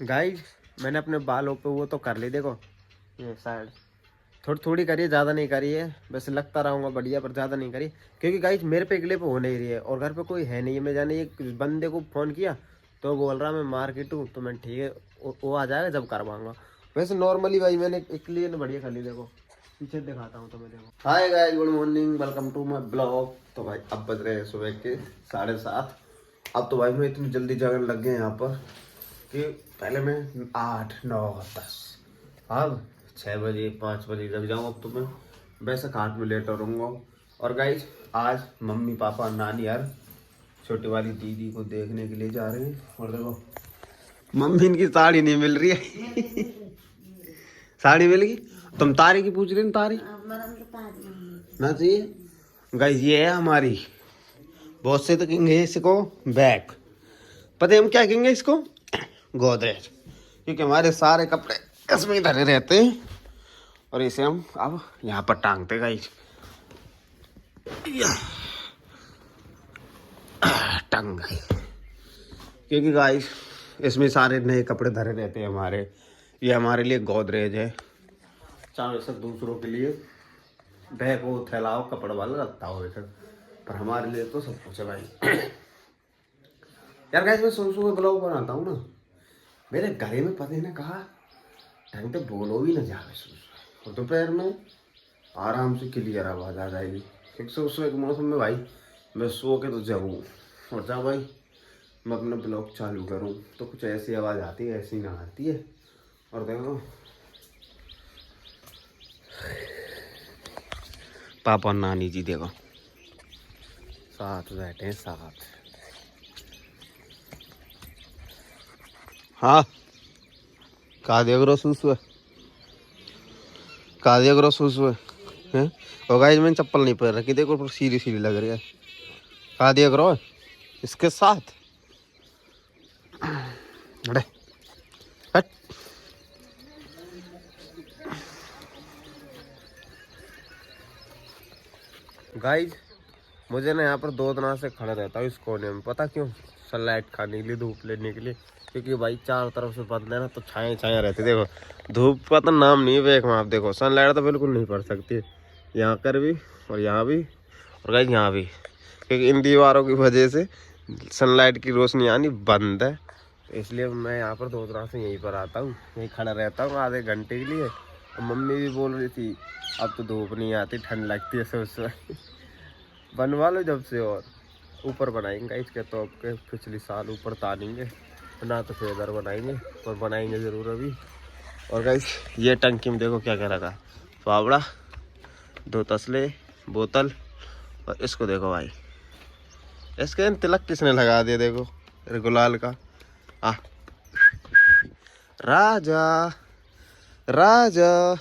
Guys मैंने अपने बालों पे वो तो कर ली, देखो ये साइड थोड़ी थोड़ी करी है, ज़्यादा नहीं करी है। वैसे लगता रहूँगा बढ़िया, पर ज़्यादा नहीं करी क्योंकि गाइस मेरे पे क्लिप हो नहीं रही है और घर पे कोई है नहीं है। मैं जाने एक बंदे को फ़ोन किया तो बोल रहा मैं मार्केट हूँ, तो मैं ठीक है वो आ जाएगा जब करवाऊँगा। वैसे नॉर्मली भाई मैंने एक लिए ना बढ़िया कर ली, देखो पीछे दिखाता हूँ तुम्हें, देखो। Hi guys, good morning, welcome to my blog. तो भाई अब बज रहे हैं सुबह के 7:30। अब तो भाई मैं इतनी जल्दी जगने लग गए यहाँ पर कि पहले मैं 8, 9, 10, अब 6 बजे 5 बजे जग जाऊँ। अब तो मैं वैसे खाट में लेट रहूँगा। और गाइस आज मम्मी पापा नानी यार छोटी वाली दीदी को देखने के लिए जा रहे हैं। और देखो मम्मी इनकी साड़ी नहीं मिल रही है साड़ी मिल गई। तुम तारी की पूछ रही हो? तारी ना चाहिए। गाइस ये है हमारी, बहुत से तो कहेंगे इसको बैग, पता है हम क्या कहेंगे इसको? गोदरेज, क्योंकि हमारे सारे कपड़े इसमें धरे रहते हैं और इसे हम अब यहाँ पर टांगते गाइस, टंग गई। क्योंकि गाइस इसमें सारे नए कपड़े धरे रहते हैं हमारे। ये हमारे लिए गोदरेज है, चाहे सब दूसरों के लिए बैग वो थैलाओ कपड़े वाला रखता हो वैसे, पर हमारे लिए तो सब कुछ है भाई। यार गाइस मैं सुबह ब्लॉग बनाता हूँ ना, मेरे घरे में पता है ना कहा ढंग से बोलो भी ना जावे सुबह, और दोपहर में आराम से क्लियर आवाज आ जाएगी। एक सौ सुबह के मौसम में भाई मैं सो के तो जाऊँ और जब भाई मैं अपना ब्लॉग चालू करूँ तो कुछ ऐसी आवाज़ आती है, ऐसी ना आती है। और देखो पापा और नानी जी देखो साथ बैठे हैं साथ। हाँ कहा देख रहा सुसु कहा देख रहा सुसु है। और गाइस मैंने चप्पल नहीं पहन रखी, देखो सीधी सीधी लग रही है। कहा देख रहा हो इसके साथ? अरे हट। गाइस मुझे ना यहाँ पर 2 दिन से खड़ा रहता हूँ इस कोने में, पता क्यों? सनलाइट खाने के लिए, धूप लेने के लिए। क्योंकि भाई चारों तरफ से बंद है ना, तो छाया छाया रहती। देखो धूप का तो नाम नहीं है वेख में, आप देखो सनलाइट तो बिल्कुल नहीं पड़ सकती यहाँ कर भी और यहाँ भी और गाइस यहाँ भी, क्योंकि इन दीवारों की वजह से सनलाइट की रोशनी आनी बंद है। इसलिए मैं यहाँ पर 2 दिन से यहीं पर आता हूँ, यहीं खड़ा रहता हूँ आधे घंटे के लिए। और मम्मी भी बोल रही थी अब तो धूप नहीं आती, ठंड लगती है सोच बनवा लो जब से। और ऊपर बनाएंगे इसके तो आपके पिछले साल ऊपर तानेंगे ना, तो फिर इधर बनाएंगे और बनाएंगे ज़रूर अभी। और गाइस ये टंकी में देखो क्या क्या रखा, फावड़ा, 2 तसले, बोतल। और इसको देखो भाई, इसके तिलक किसने लगा दिया, देखो गुलाल का। आ राजा राजा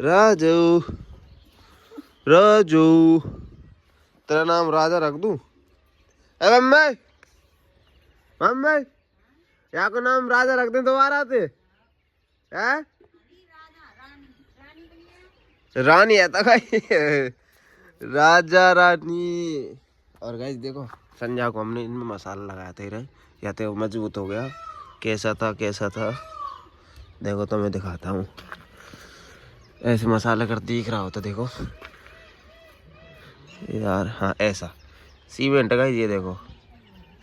राजू राजू, तेरा नाम राजा रख दूं? अरे मम्मी मम्मी यहाँ को नाम राजा रख दे दोबारा से है? रानी है तो भाई राजा रानी। और गाइस देखो संजा को हमने इनमें मसाला लगाते रहे, या तो मजबूत हो गया। कैसा था देखो तो मैं दिखाता हूँ। ऐसे मसाला कर दिख रहा होता देखो यार, हाँ ऐसा सीमेंट का ये देखो,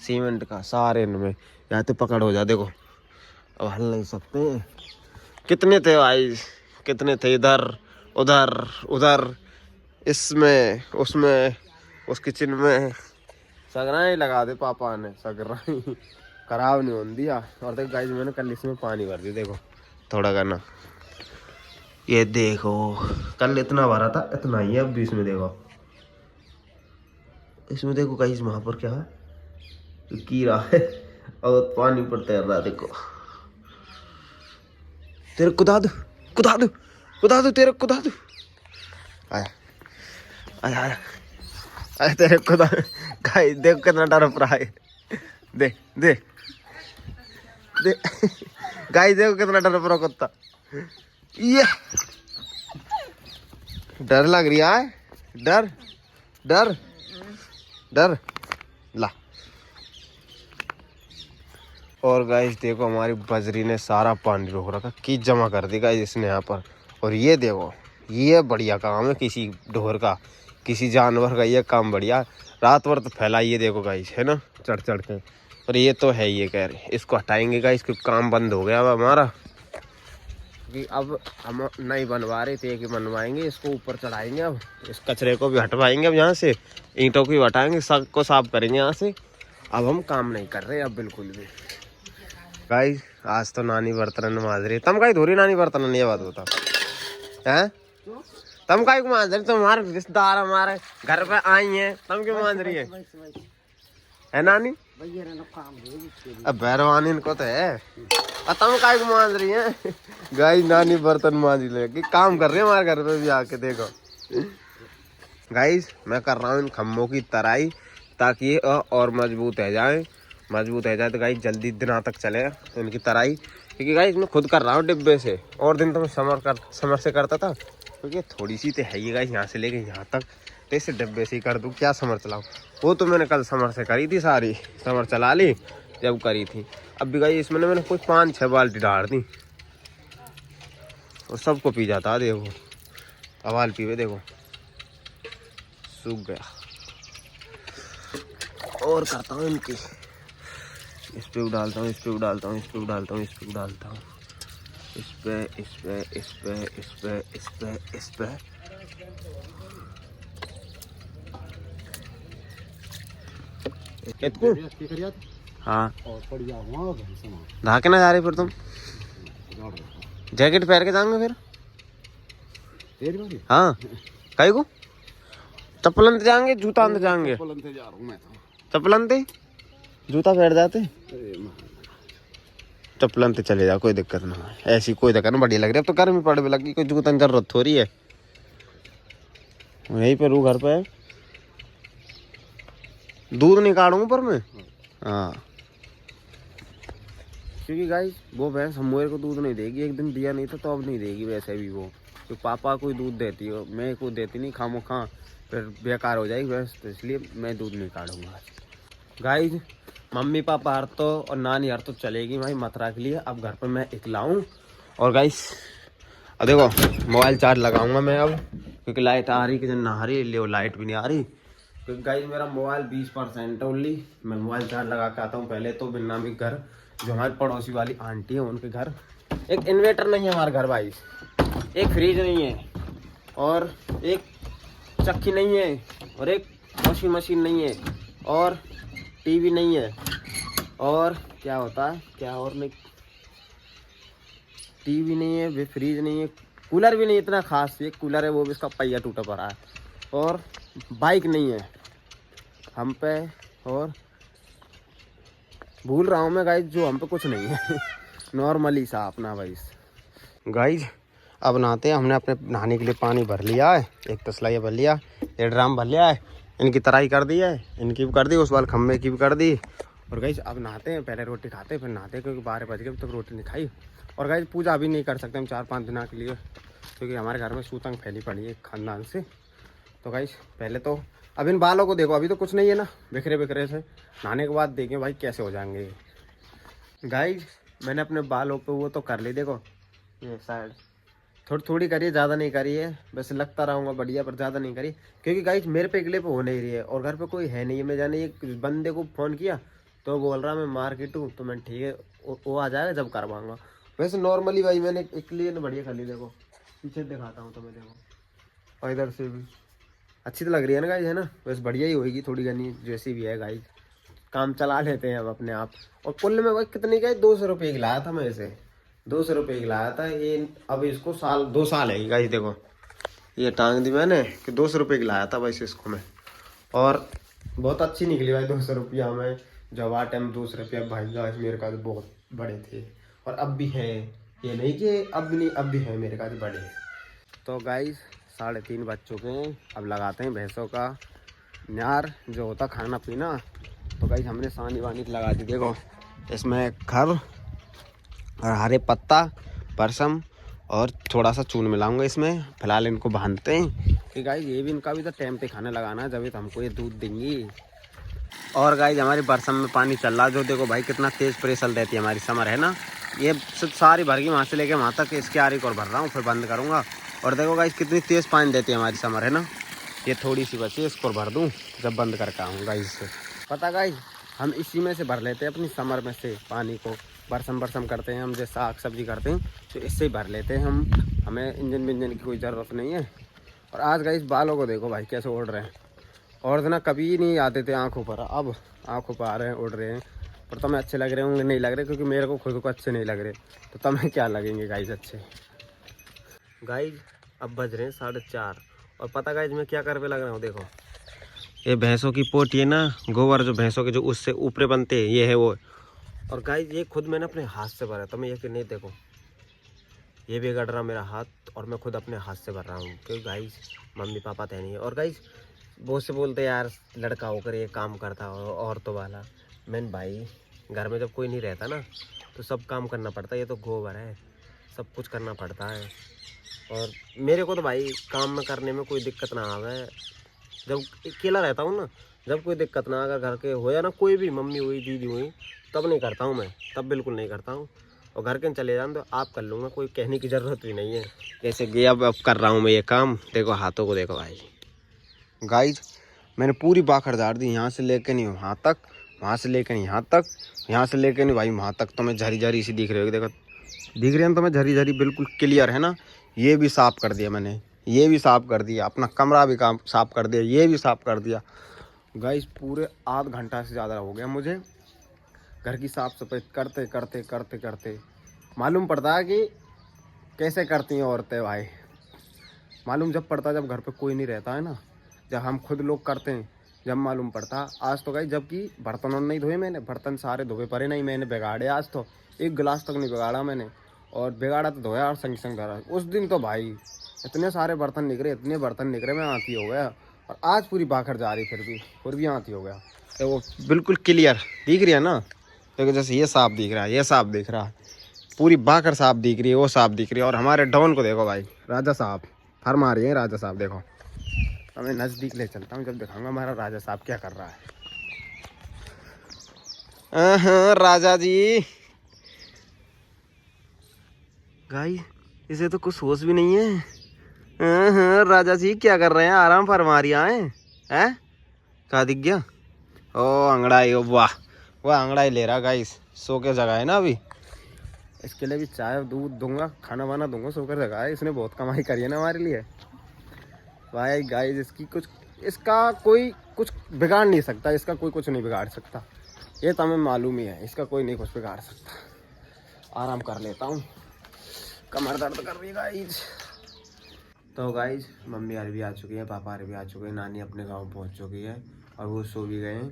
सीमेंट का सारे इनमें या तो पकड़ हो जा। देखो अब हल नहीं सकते। कितने थे भाई, कितने थे, इधर उधर उधर, इसमें उसमें, उस किचन में, सगराई लगा दे पापा ने, सगराई खराब नहीं होने दिया। और देख गाइस मैंने कल इसमें पानी भर दिया, देखो थोड़ा करना, ये देखो कल इतना भरा था, इतना ही है अब भी इसमें। देखो इसमें देखो गाइस वहां पर क्या है, कीड़ा है और पानी पर तैर रहा। देखो तेरे कुदा दो कुदा दो कुदा दो, तेरे कुदा दो, आया आया आया आया तेरे खुदा। गाइस देखो कितना डर रहा है, दे दे दे गाइस देखो कितना डर रहा कुत्ता, ये डर लग रही है, डर डर डर ला। और गाइस देखो हमारी बजरी ने सारा पानी रोक रखा, कीच जमा कर दी गाइस इसने यहाँ पर। और ये देखो ये बढ़िया काम है किसी ढोर का, किसी जानवर का, ये काम बढ़िया। रात भर तो फैला, ये देखो गाइस है ना चढ़ चढ़ के। और ये तो है, ये कह रहे इसको हटाएंगे गाइस, क्योंकि काम बंद हो गया अब हमारा, कि अब हम नहीं बनवा रहे थे कि बनवाएंगे, इसको ऊपर चढ़ाएंगे। अब इस कचरे को भी हटवाएंगे, अब यहाँ से ईंटों को भी हटाएंगे, सब को साफ करेंगे यहाँ से। अब हम काम नहीं कर रहे अब बिल्कुल भी। गाइस आज तो नानी बर्तन मांज रही, तम काई धोरी नानी बर्तन, ये बात बता हैं, तम काई को मांज रही, तुम्हारे रिश्तेदार हमारे घर पे आई हैं, तम क्यों मांज रही है नानी? अब भैरवानी इनको तो है, तम काई को मांज रही है? गाइस नानी बर्तन मांज लेगी, काम कर रही है हमारे घर पे भी आके देखो। गाइस मैं कर रहा हूँ इन खम्भों की तराई, ताकि ये और मजबूत है जाए, मजबूत है जाए तो गाइस जल्दी दिनों तक चले इनकी तराई। क्योंकि गाइस मैं खुद कर रहा हूँ डिब्बे से, और दिन तो मैं समर से करता था, क्योंकि थोड़ी सी तो है ही गाइस, यहाँ से लेके यहाँ तक, तो इसे डिब्बे से ही कर दूँ, क्या समर चलाऊँ। वो तो मैंने कल समर से करी थी, सारी समर चला ली जब करी थी। अब भी गाइस इसमें मैंने कुछ 5-6 बाल्टी डाल दी और सबको पी जाता, देखो अवाल पीवे देखो सूख गया। और करता हूँ इनकी, इस पे उड़ालता हूँ, इस पे उड़ालता हूँ, इस पे उड़ालता हूँ, इस पे उड़ालता हूँ, इस पे इस पे इस पे इस पे इस पे इस पे। कितने? हाँ ढाके ना जा रहे फिर तुम, जैकेट पहन के जाएंगे फिर? हाँ कहीं को चप्पल जाएंगे, जूता अंदर जाएंगे, चप्पल जूता पहन जाते, चप्पल चले जा, कोई दिक्कत ना है, ऐसी कोई दिक्कत ना, बढ़िया लग रही है। अब तो गर्मी पड़ भी लगी, कोई जूता की जरूरत थोड़ी है। यहीं पे रू घर पे दूध नहीं काटूंगा पर मैं, हाँ क्योंकि गाइस वो भैंस हमोर को दूध नहीं देगी, एक दिन दिया नहीं था तो अब नहीं देगी वैसे भी वो, तो पापा को दूध देती है, मैं को देती नहीं, खामो खा फिर बेकार हो जाएगी भैंस, तो इसलिए मैं दूध नहीं काटूंगा। गाइस मम्मी पापा हर तो और नानी हर तो चलेगी भाई मथुरा के लिए, अब घर पर मैं अकेला हूँ। और गाइस अब देखो मोबाइल चार्ज लगाऊंगा मैं अब, क्योंकि लाइट आ रही कि नहा रही ले, लाइट भी नहीं आ रही, क्योंकि गाइस मेरा मोबाइल 20% ओनली। मैं मोबाइल चार्ज लगा के आता हूँ पहले तो, बिना भी घर जो हमारे पड़ोसी वाली आंटी है उनके घर एक इन्वर्टर नहीं है हमारे घर भाई, एक फ्रिज नहीं है, और एक चक्की नहीं है, और एक वॉशिंग मशीन नहीं है, और टीवी नहीं है, और क्या होता है क्या और नहीं, टीवी नहीं है, फ्रिज नहीं है, कूलर भी नहीं इतना खास, एक कूलर है वो भी इसका पहिया टूटा पड़ा है, और बाइक नहीं है हम पे, और भूल रहा हूँ मैं गाइज जो हम पे कुछ नहीं है नॉर्मली सा अपना भाई। गाइज अब नहाते हैं, हमने अपने नहाने के लिए पानी भर लिया है, एक तसला ये भर लिया, ये ड्राम भर लिया है, इनकी तराई कर दी है, इनकी भी कर दी, उस बार खम्भे की भी कर दी। और गाइज अब नहाते हैं, पहले रोटी खाते हैं फिर नहाते हैं, क्योंकि 12 बज गए अभी तक रोटी नहीं खाई। और गाइज पूजा अभी नहीं कर सकते हम 4-5 दिनों के लिए, क्योंकि हमारे घर में सूतंग फैली पड़ी है खानदान से। तो गाइज पहले तो अब इन बालों को देखो, अभी तो कुछ नहीं है ना, बिखरे बिखरे से, नहाने के बाद देखें भाई कैसे हो जाएंगे। गाइज मैंने अपने बालों पे वो तो कर ली, देखो ये साइड थोड़ी थोड़ी करी, ज़्यादा नहीं करी है, बस लगता रहूँगा बढ़िया, पर ज़्यादा नहीं करी, क्योंकि गाइज मेरे पे अकेले पे हो नहीं रही है, और घर पे कोई है नहीं है। मैं जाने एक बंदे को फ़ोन किया तो बोल रहा मैं मार्केट हूँ, तो मैं ठीक है वो आ जाएगा जब करवाऊँगा। वैसे नॉर्मली भाई मैंने एक लिए बढ़िया कर ली, देखो पीछे दिखाता हूँ तो मैं, देखो और इधर से भी अच्छी तो लग रही है ना गाइज, है ना, बस बढ़िया ही होगी थोड़ी घनी जैसी भी है गाइज, काम चला लेते हैं अब अपने आप। और कुल में भाई कितने का 200 रुपये की लाया था मैं इसे, 200 रुपये की लाया था ये, अब इसको 2 साल है गाइज, देखो ये टांग दी मैंने कि 200 रुपये की लाया था भाई इसको मैं, और बहुत अच्छी निकली भाई 200 रुपया में, जब आ टाइम 200 रुपया भाई गाइज मेरे का बहुत बड़े थे, और अब भी है, ये नहीं कि अब नहीं, अब भी है मेरे का बड़े। तो गाइज 3:30 बज चुके हैं, अब लगाते हैं भैंसों का न्यार जो होता खाना पीना। तो गाइस हमने सानी वानी लगा दी, देखो इसमें खर और हरे पत्ता परसम और थोड़ा सा चून मिलाऊंगा इसमें। फिलहाल इनको बांधते हैं कि गाइस ये भी इनका भी तो टाइम पे खाना लगाना है, जब तो हमको ये दूध देंगी। और गाइस हमारी बरसम में पानी चल रहा है, जो देखो भाई कितना तेज़ प्रेशर देती है हमारी समर है ना। ये सब सारी भर गई वहाँ से लेके वहाँ तक, इसके आरी को भर रहा हूँ, फिर बंद करूँगा। और देखो गाइस कितनी तेज़ पानी देती है हमारी समर है ना। ये थोड़ी सी बची है, इसको भर दूँ जब बंद करके आऊँ गाइस से। पता गाइस हम इसी में से भर लेते हैं अपनी समर में से पानी को, बरसम करते हैं हम, जैसे साग सब्जी करते हैं तो इससे ही भर लेते हैं हम, हमें इंजन विंजन की कोई ज़रूरत नहीं है। और आज गाइस बालों को देखो भाई कैसे उड़ रहे हैं, और ना कभी नहीं आते थे आँखों पर, अब आँखों पर आ रहे हैं, उड़ रहे हैं। पर तुम्हें अच्छे लग रहे होंगे, नहीं लग रहे, क्योंकि मेरे को खुद को अच्छे नहीं लग रहे, तो तुम्हें क्या लगेंगे गाइस अच्छे। गाइस अब बज रहे हैं 4:30, और पता गाइस मैं क्या करने लग रहा हूँ, देखो ये भैंसों की पोट, ये ना गोबर जो भैंसों के जो उससे ऊपरे बनते हैं, ये है वो। और गाइस ये खुद मैंने अपने हाथ से भरा, तो मैं यकीन नहीं, देखो ये भी गड़ रहा मेरा हाथ, और मैं खुद अपने हाथ से भर रहा हूँ, क्योंकि गाइस मम्मी पापा तो नहीं है। और गाइस बहुत से बोलते यार लड़का होकर ये काम करता हो औरतों वाला, मैंने भाई घर में जब कोई नहीं रहता ना तो सब काम करना पड़ता है, ये तो गोबर है, सब कुछ करना पड़ता है। और मेरे को तो भाई काम में करने में कोई दिक्कत ना आवे, जब अकेला रहता हूँ ना, जब कोई दिक्कत ना, अगर घर के हो या ना कोई भी, मम्मी हुई दीदी हुई, तब नहीं करता हूँ मैं, तब बिल्कुल नहीं करता हूँ। और घर के चले जान तो आप कर लूँगा, कोई कहने की ज़रूरत भी नहीं है। जैसे कि अब कर रहा हूँ मैं ये काम, देखो हाथों को देखो भाई। गाइस मैंने पूरी बाखड़ झाड़ दी, यहाँ से लेके नहीं वहाँ तक, वहाँ से लेके नहीं यहाँ तक, यहाँ से लेके नहीं भाई वहाँ तक। तो मैं झरी झरी सी दिख रही होगी, देखो दिख रही है तो मैं झरी झरी बिल्कुल क्लियर है ना। ये भी साफ़ कर दिया मैंने, ये भी साफ़ कर दिया, अपना कमरा भी काम साफ़ कर दिया, ये भी साफ़ कर दिया। गाइस पूरे आध घंटा से ज़्यादा हो गया मुझे घर की साफ़ सफाई करते करते करते करते। मालूम पड़ता है कि कैसे करती हैं औरतें भाई, मालूम जब पड़ता है जब घर पे कोई नहीं रहता है ना, जब हम खुद लोग करते हैं, जब मालूम पड़ता। आज तो गाइस जबकि बर्तनों नहीं धोए मैंने, बर्तन सारे धोए पड़े नहीं, मैंने बिगाड़े आज तो, एक गिलास तक नहीं बिगाड़ा मैंने, और बिगाड़ा तो धोया और संग संग धरा। उस दिन तो भाई इतने सारे बर्तन निकले, इतने बर्तन निकले, मैं आती हो गया। और आज पूरी बाखड़ जा रही, फिर भी आती हो गया। तो वो बिल्कुल क्लियर दिख रही है ना, देखो जैसे ये साफ दिख रहा है, ये साफ दिख रहा है, पूरी बाखड़ साफ दिख रही है, वो साफ दिख रही है। और हमारे डॉन को देखो भाई, राजा साहब फरमा रही है, राजा साहब देखो, तो मैं नज़दीक ले चलता हूँ, जब दिखाऊंगा हमारा राजा साहब क्या कर रहा है। हाँ राजा जी, गाइस इसे तो कुछ होश भी नहीं है। हाँ राजा जी क्या कर रहे हैं, आराम फरमा रही हैं हैं, क्या दिख गया? ओ अंगड़ाई, ओ वाह वाह अंगड़ाई ले रहा गाइस, सो के जगह है ना अभी। इसके लिए भी चाय दूध दूंगा, खाना वाना दूंगा, सोकर जगह है, इसने बहुत कमाई करी है ना हमारे लिए भाई। गाइस इसकी कुछ, इसका कोई कुछ बिगाड़ नहीं सकता, इसका कोई कुछ नहीं बिगाड़ सकता, ये तो हमें मालूम ही है, इसका कोई नहीं कुछ बिगाड़ सकता। आराम कर लेता हूँ, कमर दर्द कर रही है गाइस। तो गाइस मम्मी यार भी आ चुकी है, पापा यार भी आ चुके हैं, नानी अपने गांव पहुंच चुकी है, और वो सो भी गए हैं।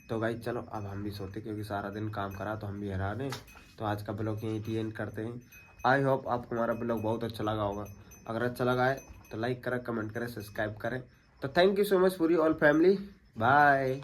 तो गाइस चलो अब हम भी सोते, क्योंकि सारा दिन काम करा तो हम भी हैरान हैं। तो आज का ब्लॉग यहीं एंड करते हैं। आई होप आपको हमारा ब्लॉग बहुत अच्छा लगा होगा, अगर अच्छा लगा है तो लाइक करें, कमेंट करें, सब्सक्राइब करें। तो thank you so much for you all family, bye.